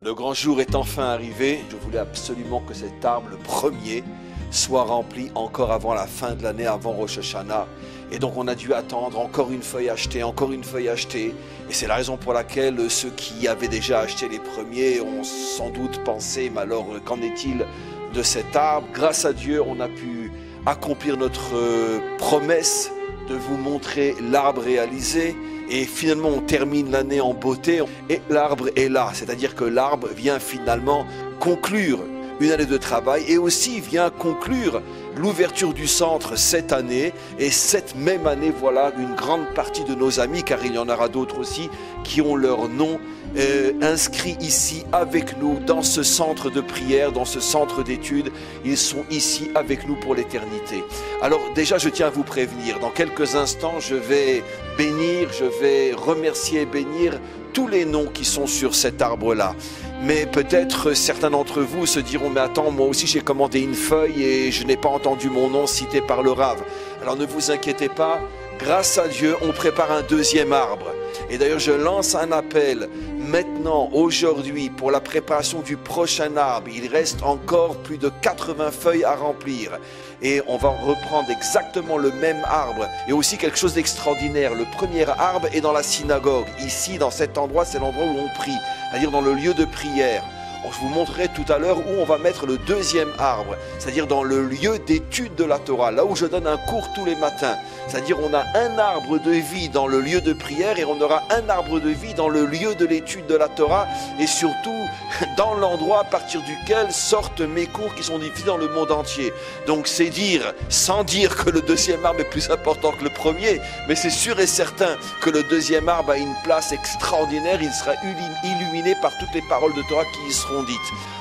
Le grand jour est enfin arrivé. Je voulais absolument que cet arbre, le premier, soit rempli encore avant la fin de l'année, avant Rosh Hashanah. Et donc on a dû attendre encore une feuille achetée, encore une feuille achetée. Et c'est la raison pour laquelle ceux qui avaient déjà acheté les premiers ont sans doute pensé, mais alors qu'en est-il de cet arbre? Grâce à Dieu, on a pu accomplir notre promesse de vous montrer l'arbre réalisé. Et finalement, on termine l'année en beauté et l'arbre est là. C'est-à-dire que l'arbre vient finalement conclure une année de travail et aussi vient conclure l'ouverture du centre cette année. Et cette même année, voilà une grande partie de nos amis, car il y en aura d'autres aussi, qui ont leur nom inscrit ici avec nous dans ce centre de prière, dans ce centre d'études. Ils sont ici avec nous pour l'éternité. Alors déjà, je tiens à vous prévenir, dans quelques instants, je vais bénir, je vais remercier et bénir tous les noms qui sont sur cet arbre-là. Mais peut-être certains d'entre vous se diront, mais attends, moi aussi j'ai commandé une feuille et je n'ai pas entendu mon nom cité par le Rav. Alors ne vous inquiétez pas, grâce à Dieu, on prépare un deuxième arbre. Et d'ailleurs, je lance un appel maintenant, aujourd'hui, pour la préparation du prochain arbre. Il reste encore plus de 80 feuilles à remplir. Et on va reprendre exactement le même arbre. Et aussi quelque chose d'extraordinaire. Le premier arbre est dans la synagogue. Ici, dans cet endroit, c'est l'endroit où on prie. C'est-à-dire dans le lieu de prière. Je vous montrerai tout à l'heure où on va mettre le deuxième arbre, c'est-à-dire dans le lieu d'étude de la Torah, là où je donne un cours tous les matins. C'est-à-dire on a un arbre de vie dans le lieu de prière et on aura un arbre de vie dans le lieu de l'étude de la Torah et surtout dans l'endroit à partir duquel sortent mes cours qui sont diffusés dans le monde entier. Donc c'est dire, sans dire que le deuxième arbre est plus important que le premier, mais c'est sûr et certain que le deuxième arbre a une place extraordinaire, il sera illuminé par toutes les paroles de Torah qui y seront dites.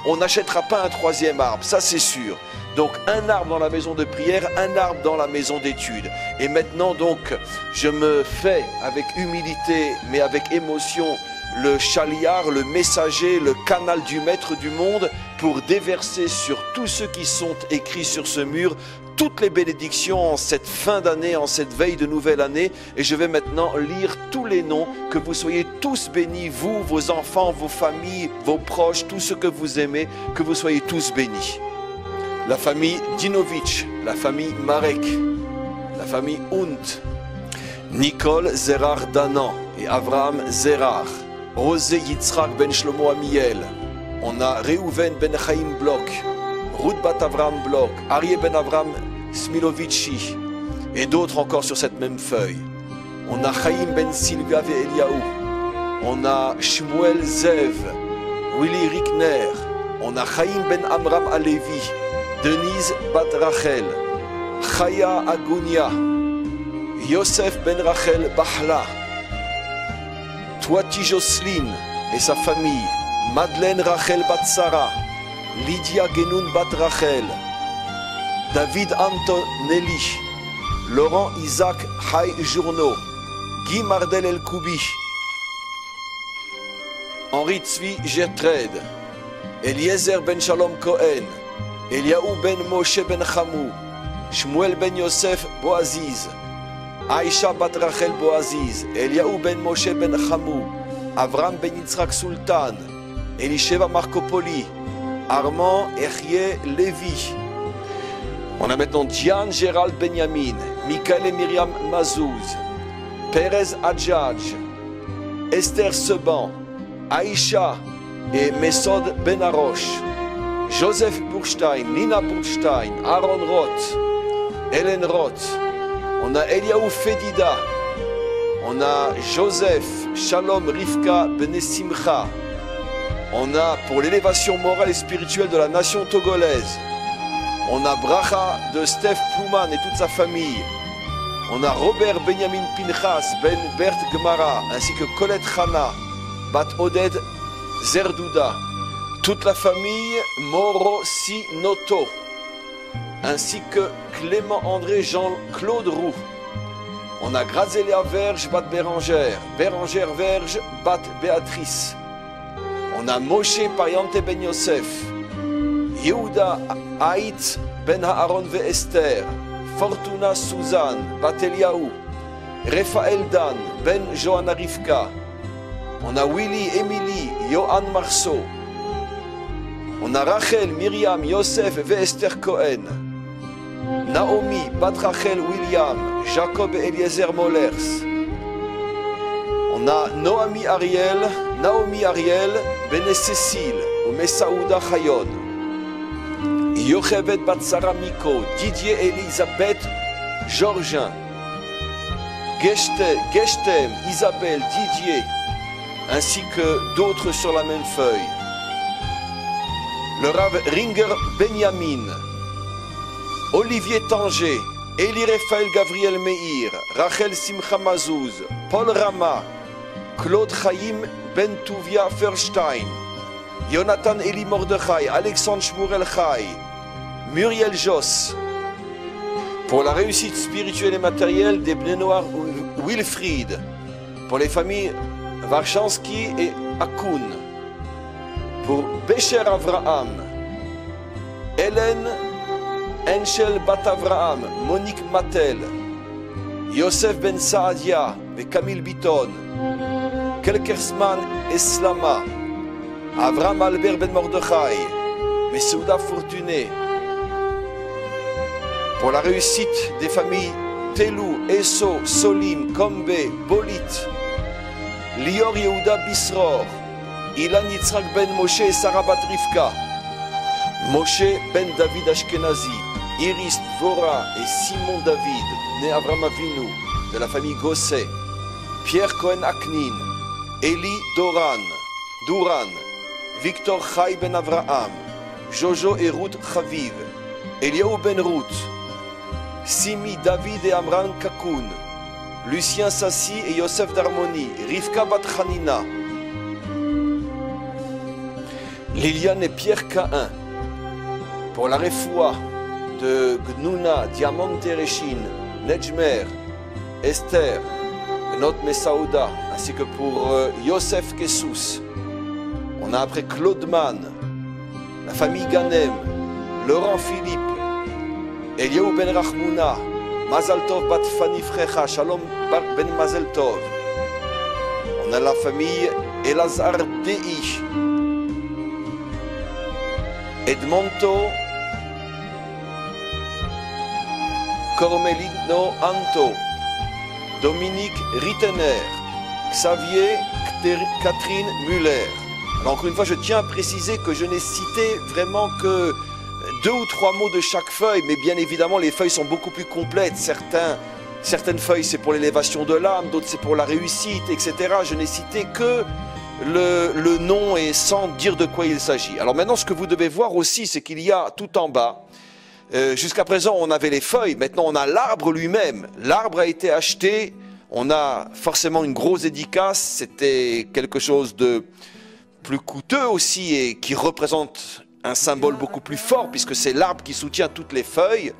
On n'achètera pas un troisième arbre, ça c'est sûr. Donc un arbre dans la maison de prière, un arbre dans la maison d'études. Et maintenant donc, je me fais avec humilité, mais avec émotion, le chaliar, le messager, le canal du maître du monde, pour déverser sur tous ceux qui sont écrits sur ce mur toutes les bénédictions en cette fin d'année, en cette veille de nouvelle année. Et je vais maintenant lire tous les noms, que vous soyez tous bénis, vous, vos enfants, vos familles, vos proches, tous ceux que vous aimez, que vous soyez tous bénis. La famille Dinovitch, la famille Marek, la famille Hunt, Nicole Zerach Danan et Avraham Zerach, Rosé Yitzhak ben Shlomo Amiel, on a Reuven ben Chaim Bloch, Ruth bat Avraham Bloch, Aryeh ben Avraham Smilovici et d'autres encore sur cette même feuille. On a Chaim ben Sylvia et Eliaou, on a Shmuel Zev, Willy Rickner, on a Chaim ben Amram Alevi, Denise bat Rachel, Chaya Agunia, Yosef ben Rachel Bahla, Toiti Jocelyne et sa famille, Madeleine Rachel bat Sarah, Lydia Genoun bat Rachel, David Antonelli, Laurent Isaac Hay Journeau, Guy Mardel El Koubi, Henri Tzvi Gertred, Eliezer ben Shalom Cohen, Eliaou ben Moshe ben Chamou, Shmuel ben Yosef Boaziz, Aïcha bat Rachel Boaziz, Eliaou ben Moshe ben Chamou, Avram ben Yitzhak Sultan, Elisheva Marcopoli, Armand Erie Lévi. On a maintenant Diane Gérald Benyamin, Michael et Myriam Mazouz, Perez Adjadj, Esther Seban, Aïcha et Mesod Ben Arosh, Joseph Burstein, Nina Burstein, Aaron Roth, Hélène Roth. On a Eliaou Fedida, on a Joseph Shalom Rivka Benesimcha. On a pour l'élévation morale et spirituelle de la nation togolaise. On a Bracha de Steph Plouman et toute sa famille. On a Robert Benjamin Pinchas Ben Bert Gemara ainsi que Colette Chana, Bat Oded Zerdouda. Toute la famille Moro Sinoto, ainsi que Clément André Jean-Claude Roux. On a Grazelia Verge Bat Bérangère, Bérangère Verge Bat Béatrice. On a Moshe Pariante Ben Yosef, Yehuda Haït Ben Aaron Ve Esther, Fortuna Suzanne Bat Eliaou, Raphaël Dan Ben Johanna Rivka. On a Willy, Emily, Johan Marceau, On a Rachel, Myriam, Yosef et Esther Cohen. Naomi, Bat Rachel, William, Jacob et Eliezer Mollers. On a Naomi Ariel, Bene Cécile, ou Messaouda Chayon. Yochevet Batsara Miko, Didier Elisabeth Georgin. Gestem, Isabelle, Didier, ainsi que d'autres sur la même feuille. Le Rav Ringer Benjamin, Olivier Tanger, Eli Raphaël Gabriel Meir, Rachel Simcha Mazouz, Paul Rama, Claude Chaim Ben Tuvia Ferstein, Jonathan Eli Mordechai, Alexandre Shmurel Chai, Muriel Joss. Pour la réussite spirituelle et matérielle des Bnei Noir Wilfried, pour les familles Varchansky et Akun, pour Becher Avraham, Hélène Enchel Bat Avraham, Monique Matel, Yosef Ben Saadia et Camille Bitton, Kelkersman Eslama, Avraham Albert Ben Mordechai, Messouda Fortuné. Pour la réussite des familles Telou, Esso, Solim, Kombe, Bolit, Lior Yehuda Bisror, Ilan Yitzhak Ben Moshe et Sarah Bat Rivka, Moshe Ben David Ashkenazi, Iris Dvora et Simon David, né Avram Avinu, de la famille Gosset, Pierre Cohen Aknin, Eli Duran, Victor Chai Ben Avraham, Jojo et Ruth Chaviv, Eliaou Ben Ruth, Simi David et Amran Kakoun, Lucien Sassi et Yosef Darmoni, Rivka Bat Hanina, Liliane et Pierre Cahin. Pour la refoua de Gnuna, Diamant Tereshin, Nejmer, Esther, Benot Messaouda, ainsi que pour Yosef Kessous. On a après Claude Mann, la famille Ganem, Laurent Philippe, Eliaou Ben Rachmouna, Mazal Tov Bat Fani Frecha, Shalom Ben Mazel Tov. On a la famille Elazar Dei, Edmonto, Cormelino Anto, Dominique Rittener, Xavier Catherine Muller. Alors encore une fois, je tiens à préciser que je n'ai cité vraiment que 2 ou 3 mots de chaque feuille, mais bien évidemment les feuilles sont beaucoup plus complètes. Certaines feuilles c'est pour l'élévation de l'âme, d'autres c'est pour la réussite, etc. Je n'ai cité que le nom et sans dire de quoi il s'agit. Alors maintenant ce que vous devez voir aussi, c'est qu'il y a tout en bas, jusqu'à présent on avait les feuilles, maintenant on a l'arbre lui-même. L'arbre a été acheté, on a forcément une grosse dédicace, c'était quelque chose de plus coûteux aussi et qui représente un symbole beaucoup plus fort puisque c'est l'arbre qui soutient toutes les feuilles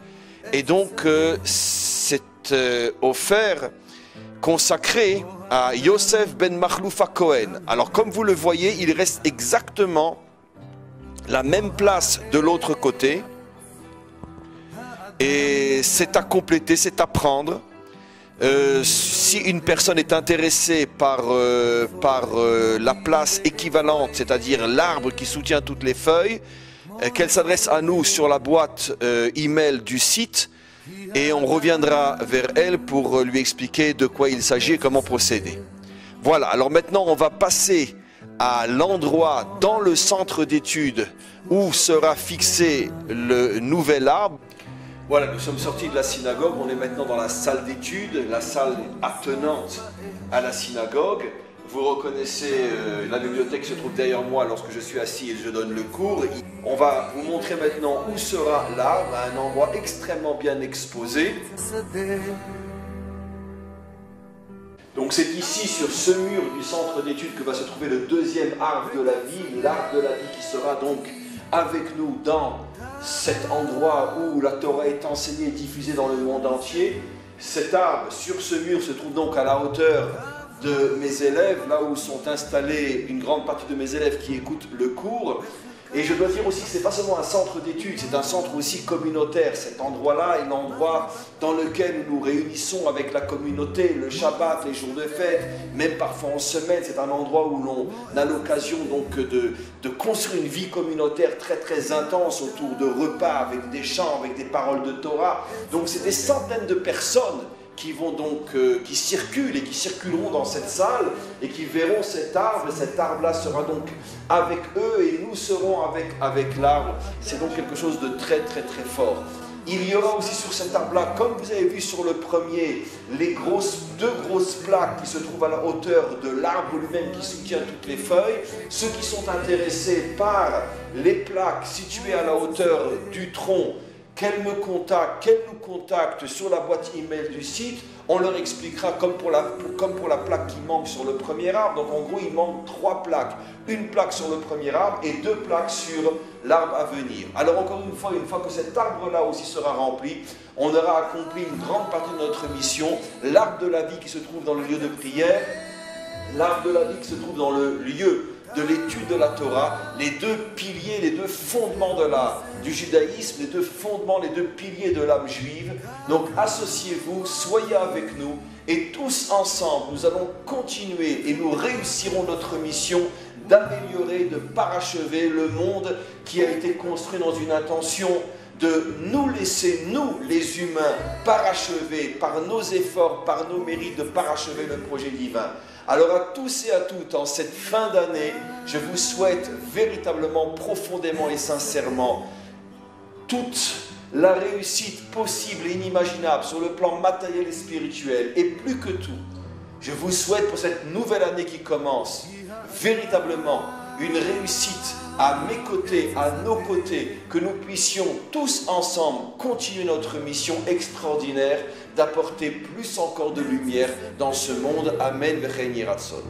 et donc c'est offert, consacré à Yosef Ben Machloufa Cohen. Alors comme vous le voyez, il reste exactement la même place de l'autre côté et c'est à compléter, c'est à prendre. Si une personne est intéressée par la place équivalente, c'est-à-dire l'arbre qui soutient toutes les feuilles, qu'elle s'adresse à nous sur la boîte email du site et on reviendra vers elle pour lui expliquer de quoi il s'agit et comment procéder. Voilà, alors maintenant on va passer à l'endroit dans le centre d'études où sera fixé le nouvel arbre. Voilà, nous sommes sortis de la synagogue, on est maintenant dans la salle d'études, la salle attenante à la synagogue. Vous reconnaissez, la bibliothèque se trouve derrière moi lorsque je suis assis et je donne le cours. On va vous montrer maintenant où sera l'arbre, à un endroit extrêmement bien exposé. Donc c'est ici, sur ce mur du centre d'études, que va se trouver le deuxième arbre de la vie, l'arbre de la vie qui sera donc avec nous dans cet endroit où la Torah est enseignée et diffusée dans le monde entier. Cet arbre, sur ce mur, se trouve donc à la hauteur de mes élèves, là où sont installés une grande partie de mes élèves qui écoutent le cours. Et je dois dire aussi que ce n'est pas seulement un centre d'études, c'est un centre aussi communautaire. Cet endroit-là est l'endroit dans lequel nous nous réunissons avec la communauté, le Shabbat, les jours de fête, même parfois en semaine. C'est un endroit où l'on a l'occasion donc de construire une vie communautaire très très intense autour de repas, avec des chants, avec des paroles de Torah. Donc c'est des centaines de personnes qui vont donc, qui circulent et qui circuleront dans cette salle et qui verront cet arbre-là sera donc avec eux et nous serons avec l'arbre. C'est donc quelque chose de très très très fort. Il y aura aussi sur cet arbre-là, comme vous avez vu sur le premier, deux grosses plaques qui se trouvent à la hauteur de l'arbre lui-même qui soutient toutes les feuilles. Ceux qui sont intéressés par les plaques situées à la hauteur du tronc, qu'elles nous contactent sur la boîte email du site, on leur expliquera comme pour la plaque qui manque sur le premier arbre. Donc en gros, il manque 3 plaques. Une plaque sur le premier arbre et 2 plaques sur l'arbre à venir. Alors encore une fois que cet arbre-là aussi sera rempli, on aura accompli une grande partie de notre mission. L'arbre de la vie qui se trouve dans le lieu de prière, l'arbre de la vie qui se trouve dans le lieu de l'étude de la Torah, les 2 piliers, les 2 fondements du judaïsme, les 2 fondements, les 2 piliers de l'âme juive. Donc associez-vous, soyez avec nous et tous ensemble, nous allons continuer et nous réussirons notre mission d'améliorer, de parachever le monde qui a été construit dans une intention de nous laisser, nous les humains, parachever par nos efforts, par nos mérites, de parachever le projet divin. Alors à tous et à toutes, en cette fin d'année, je vous souhaite véritablement, profondément et sincèrement toute la réussite possible et inimaginable sur le plan matériel et spirituel. Et plus que tout, je vous souhaite pour cette nouvelle année qui commence, véritablement une réussite à mes côtés, à nos côtés, que nous puissions tous ensemble continuer notre mission extraordinaire d'apporter plus encore de lumière dans ce monde. Amen. V'chein yiratzon.